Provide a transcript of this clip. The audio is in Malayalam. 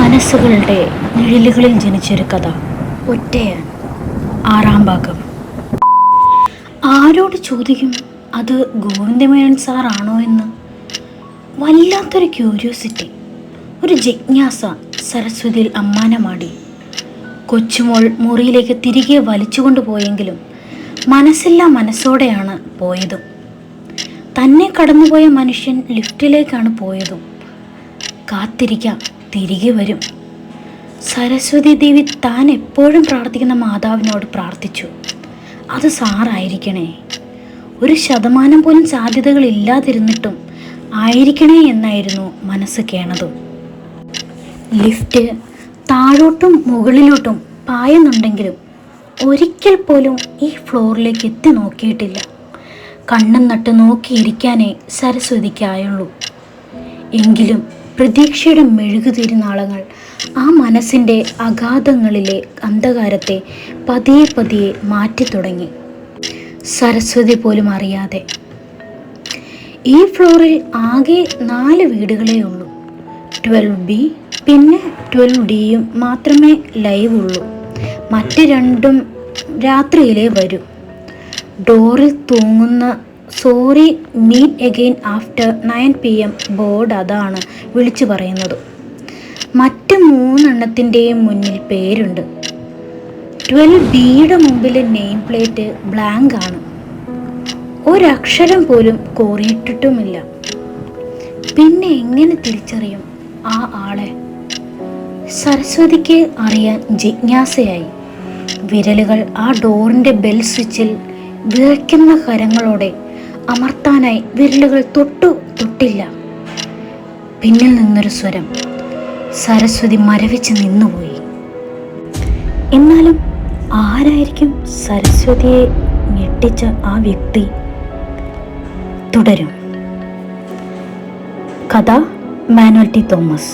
മനസ്സുകളുടെ നിഴലുകളിൽ ജനിച്ചൊരു കഥ ഒറ്റയാൻ 6-ാം ഭാഗം. ആരോട് ചോദിക്കും അത് ഗോവിന്ദമേനോൻ സാറാണോ എന്ന്? വല്ലാത്തൊരു ക്യൂരിയോസിറ്റി, ഒരു ജിജ്ഞാസ സരസ്വതിയിൽ അമ്മാനമാടി. കൊച്ചുമോൾ മുറിയിലേക്ക് തിരികെ വലിച്ചുകൊണ്ടു പോയെങ്കിലും മനസ്സില്ലാ മനസ്സോടെയാണ് പോയതും. തന്നെ കടന്നുപോയ മനുഷ്യൻ ലിഫ്റ്റിലേക്കാണ് പോയതും. കാത്തിരിക്കാം, തിരികെ വരും. സരസ്വതി ദേവി താൻ എപ്പോഴും പ്രാർത്ഥിക്കുന്ന മാതാവിനോട് പ്രാർത്ഥിച്ചു, അത് സാറായിരിക്കണേ. 1% പോലും സാധ്യതകളില്ലാതിരുന്നിട്ടും ആയിരിക്കണേ എന്നായിരുന്നു മനസ്സ് കേണതും. ലിഫ്റ്റ് താഴോട്ടും മുകളിലോട്ടും പായുന്നുണ്ടെങ്കിലും ഒരിക്കൽ പോലും ഈ ഫ്ലോറിലേക്ക് എത്തി നോക്കിയിട്ടില്ല. കണ്ണും നട്ട് നോക്കിയിരിക്കാനേ സരസ്വതിക്കായുള്ളൂ. എങ്കിലും പ്രതീക്ഷയുടെ മെഴുകുതിരിനാളങ്ങൾ ആ മനസ്സിൻ്റെ അഗാധങ്ങളിലെ അന്ധകാരത്തെ പതിയെ പതിയെ മാറ്റി തുടങ്ങി, സരസ്വതി പോലും അറിയാതെ. ഈ ഫ്ലോറിൽ ആകെ 4 വീടുകളേ ഉള്ളൂ. 12B പിന്നെ 12Dയും മാത്രമേ ലൈവ് ഉള്ളൂ. മറ്റ് 2ഉം രാത്രിയിലേ വരൂ. ഡോറിൽ തൂങ്ങുന്ന sorry meet again after 9 PM board അതാണ് വിളിച്ചു പറയുന്നത്. മറ്റ് 3 മുന്നിൽ പേരുണ്ട്. 12Bയുടെ മുമ്പിലെ നെയിം പ്ലേറ്റ് ബ്ലാങ്ക് ആണ്. ഒരക്ഷരം പോലും കോറിയിട്ടിട്ടുമില്ല. പിന്നെ എങ്ങനെ തിരിച്ചറിയും ആ ആളെ? സരസ്വതിക്ക് അറിയാൻ ജിജ്ഞാസയായി. വിരലുകൾ ആ ഡോറിൻ്റെ ബെൽ സ്വിച്ചിൽ വിറയ്ക്കുന്ന കരങ്ങളോടെ അമർത്താനായി വിരലുകൾ തൊട്ടില്ല. പിന്നിൽ നിന്നൊരു സ്വരം. സരസ്വതി മരവിച്ച് നിന്നുപോയി. എന്നാലും ആരായിരിക്കും സരസ്വതിയെ ഞെട്ടിച്ച ആ വ്യക്തി? തുടരും. കഥ മാനുവൽ ടി തോമസ്.